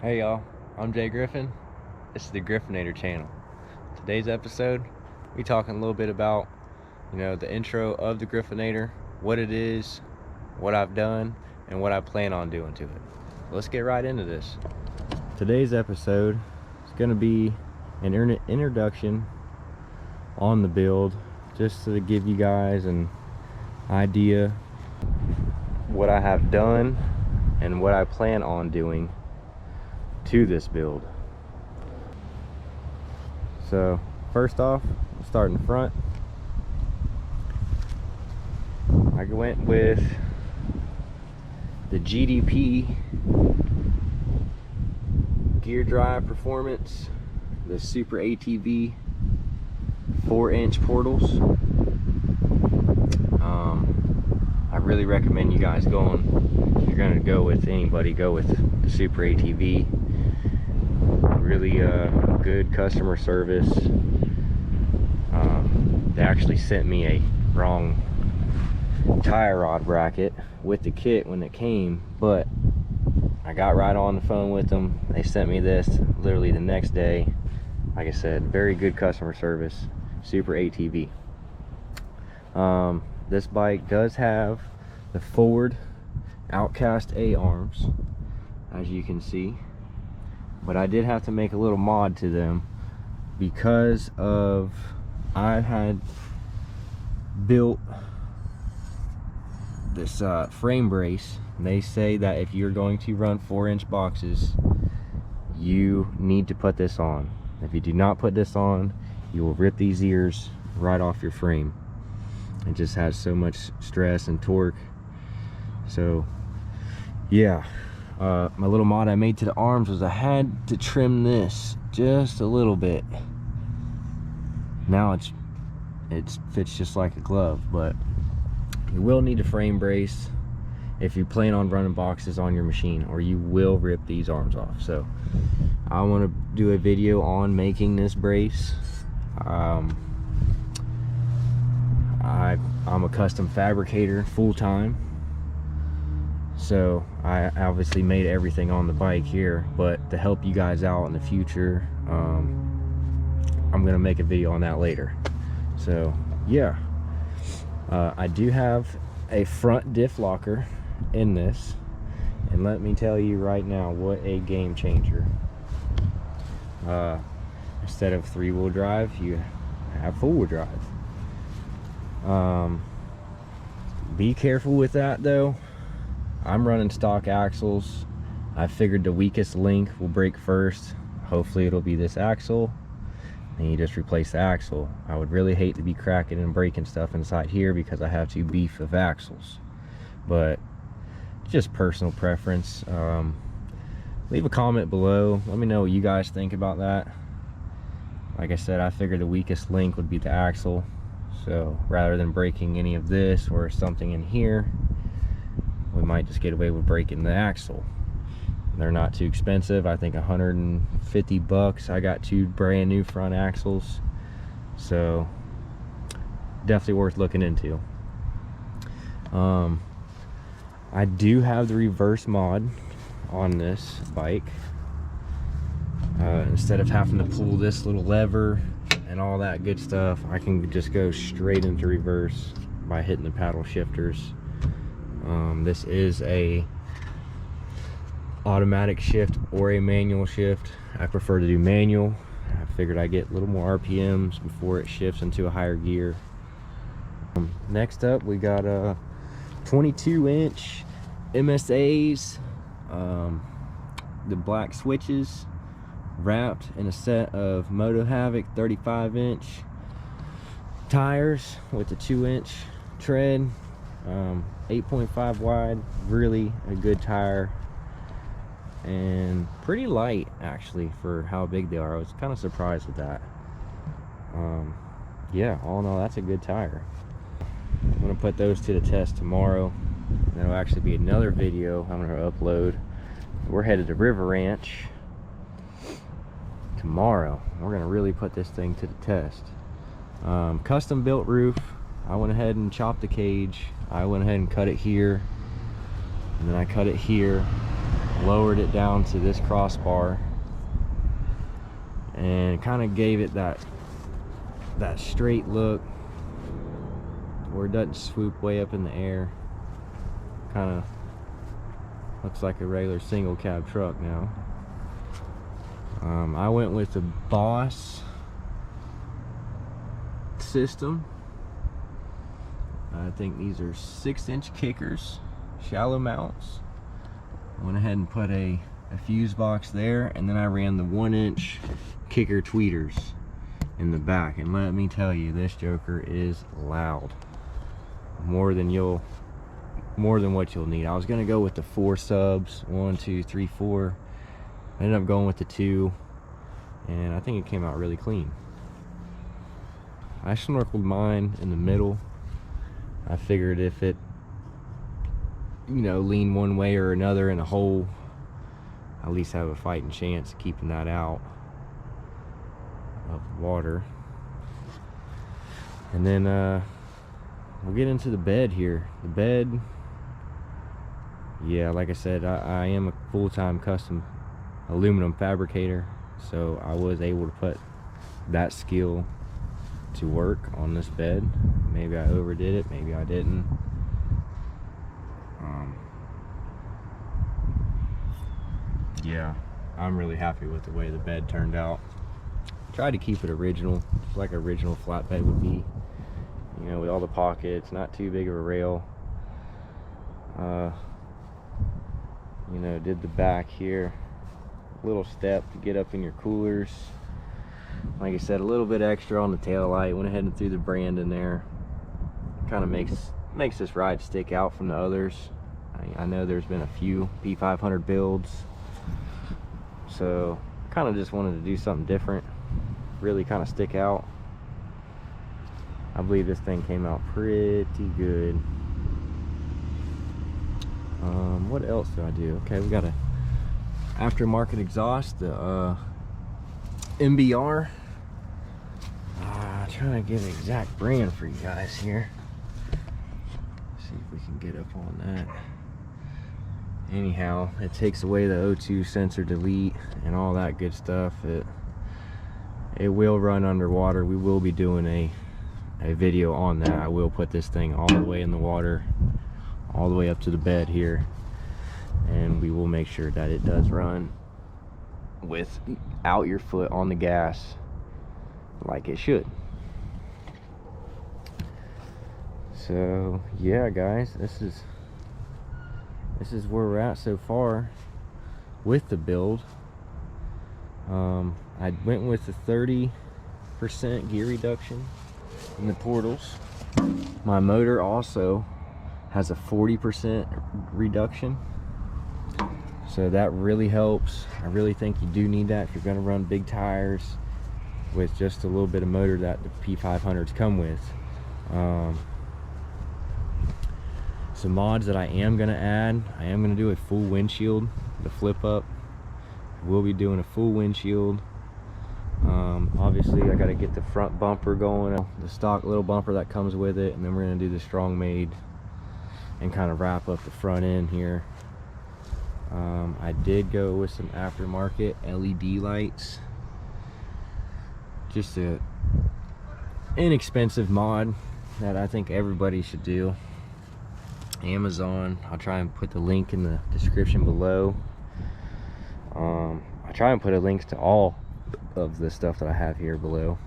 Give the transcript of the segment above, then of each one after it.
Hey y'all, I'm Jay Griffin. This is the Griffinator channel. Today's episode, we talking a little bit about, the intro of the Griffinator, what it is, what I've done, and what I plan on doing to it. Let's get right into this. Today's episode is going to be an introduction on the build, just to give you guys an idea what I have done and what I plan on doing to this build. So first off, we'll start in the front. I went with the GDP gear drive performance, the Super ATV 4-inch portals. I really recommend you guys going, if you're gonna go with anybody, go with the Super ATV. Really good customer service. They actually sent me a wrong tire rod bracket with the kit when it came, but I got right on the phone with them. They sent me this literally the next day. Like I said, very good customer service. Super ATV. This bike does have the forward Outcast A arms, as you can see, but I did have to make a little mod to them because of I had built this frame brace. They say that if you're going to run 4-inch boxes, you need to put this on. If you do not put this on, you will rip these ears right off your frame. It just has so much stress and torque. So yeah, my little mod I made to the arms was I had to trim this just a little bit. Now it fits just like a glove, but you will need a frame brace if you plan on running boxes on your machine, or you will rip these arms off. So I want to do a video on making this brace. I'm a custom fabricator full-time, so I obviously made everything on the bike here, but to help you guys out in the future, I'm gonna make a video on that later. So yeah, I do have a front diff locker in this, and let me tell you right now, what a game changer. Instead of 3-wheel drive, you have 4-wheel drive. Be careful with that though. I'm running stock axles. I figured the weakest link will break first. Hopefully it'll be this axle, and you just replace the axle. I would really hate to be cracking and breaking stuff inside here because I have 2 beef of axles, but just personal preference. Leave a comment below, let me know what you guys think about that. Like I said, I figured the weakest link would be the axle. So rather than breaking any of this or something in here, we might just get away with breaking the axle. They're not too expensive. I think 150 bucks. I got 2 brand new front axles, so definitely worth looking into. I do have the reverse mod on this bike. Instead of having to pull this little lever and all that good stuff, I can just go straight into reverse by hitting the paddle shifters. This is a automatic shift or a manual shift. I prefer to do manual. I figured I'd get a little more RPMs before it shifts into a higher gear. Next up, we got a 22-inch MSAs, the black switches, wrapped in a set of Moto Havoc 35-inch tires with a 2-inch tread, 8.5 wide. Really a good tire, and pretty light actually for how big they are. I was kind of surprised with that. Yeah, all in all, that's a good tire. I'm gonna put those to the test tomorrow. That'll actually be another video I'm gonna upload. We're headed to River Ranch tomorrow. We're gonna really put this thing to the test. Custom built roof. I went ahead and chopped the cage. I went ahead and cut it here, and then I cut it here. lowered it down to this crossbar, and kind of gave it that straight look where it doesn't swoop way up in the air. Kind of looks like a regular single cab truck now. I went with the Boss system. I think these are 6-inch kickers, shallow mounts. I went ahead and put a fuse box there, and then I ran the 1-inch kicker tweeters in the back. And let me tell you, this joker is loud, more than what you'll need. I was gonna go with the 4 subs, 1, 2, 3, 4. I ended up going with the 2, and I think it came out really clean. I snorkeled mine in the middle. I figured if it, you know, leaned one way or another in a hole, I at least have a fighting chance of keeping that out of water. And then we'll get into the bed here. The bed, yeah, like I said, I am a full-time custom aluminum fabricator, so I was able to put that skill to work on this bed. Maybe I overdid it, maybe I didn't. Yeah, I'm really happy with the way the bed turned out. Tried to keep it original, just like original flatbed would be, you know, with all the pockets, not too big of a rail. You know, did the back here, little step to get up in your coolers. Like I said, a little bit extra on the tail light. Went ahead and threw the brand in there. Kind of makes this ride stick out from the others. I know there's been a few P500 builds, so kind of just wanted to do something different, really kind of stick out. I believe this thing came out pretty good. What else do I do? Okay, we got a aftermarket exhaust, the MBR. Trying to get an exact brand for you guys here. See if we can get up on that. Anyhow, it takes away the O2 sensor delete and all that good stuff. It will run underwater. We will be doing a video on that. I will put this thing all the way in the water, all the way up to the bed here, and we will make sure that it does run without your foot on the gas like it should. So yeah, guys, this is where we're at so far with the build. I went with the 30% gear reduction in the portals. My motor also has a 40% reduction, so that really helps. I really think you do need that if you're going to run big tires with just a little bit of motor that the P500s come with. Some mods that I am going to add, I am going to do a full windshield, the flip up. We'll be doing a full windshield. Obviously I got to get the front bumper going, the stock little bumper that comes with it, and then we're going to do the strong made and kind of wrap up the front end here. I did go with some aftermarket LED lights, just a inexpensive mod that I think everybody should do. Amazon, I'll try and put the link in the description below. I try and put a link to all of the stuff that I have here below,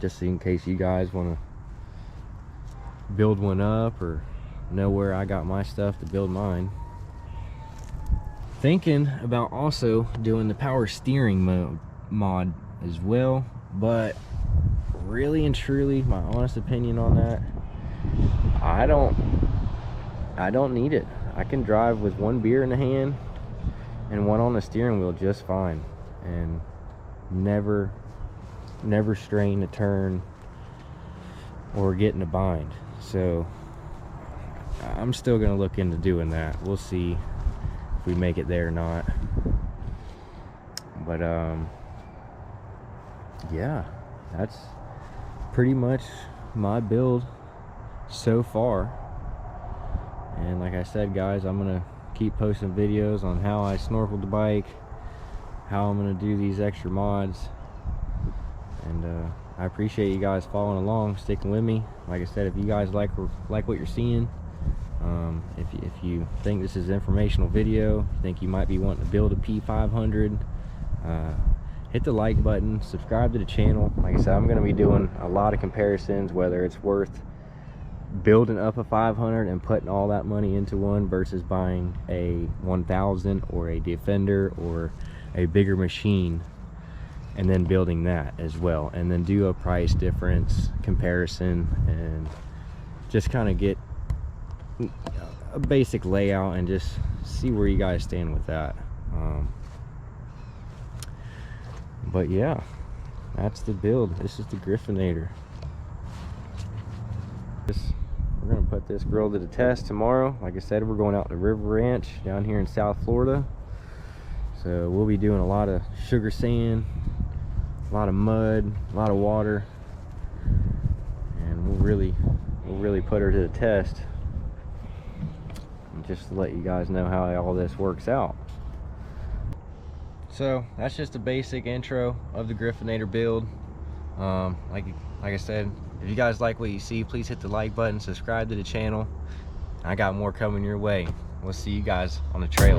just in case you guys want to build one up or know where I got my stuff to build mine. Thinking about also doing the power steering mod as well, but really and truly, my honest opinion on that, I don't need it. I can drive with one beer in the hand and one on the steering wheel just fine, and never strain a turn or get in a bind. So I'm still gonna look into doing that. We'll see if we make it there or not. But yeah, that's pretty much my build so far. And like I said, guys, I'm gonna keep posting videos on how I snorkeled the bike, how I'm going to do these extra mods. And I appreciate you guys following along, sticking with me. Like I said, if you guys like what you're seeing, if you think this is an informational video, you think you might be wanting to build a P500, hit the like button, subscribe to the channel. Like I said, I'm going to be doing a lot of comparisons, whether it's worth building up a 500 and putting all that money into one versus buying a 1000 or a Defender or a bigger machine, and then building that as well, and then do a price difference comparison and just kind of get a basic layout and just see where you guys stand with that. But yeah, that's the build. This is the Griffinator. We're gonna put this grill to the test tomorrow. Like I said, we're going out to River Ranch down here in South Florida, so we'll be doing a lot of sugar sand, a lot of mud, a lot of water, and we'll really put her to the test, and just to let you guys know how all this works out. So that's just a basic intro of the Griffinator build. Like I said, if you guys like what you see, please hit the like button, subscribe to the channel. I got more coming your way. We'll see you guys on the trail.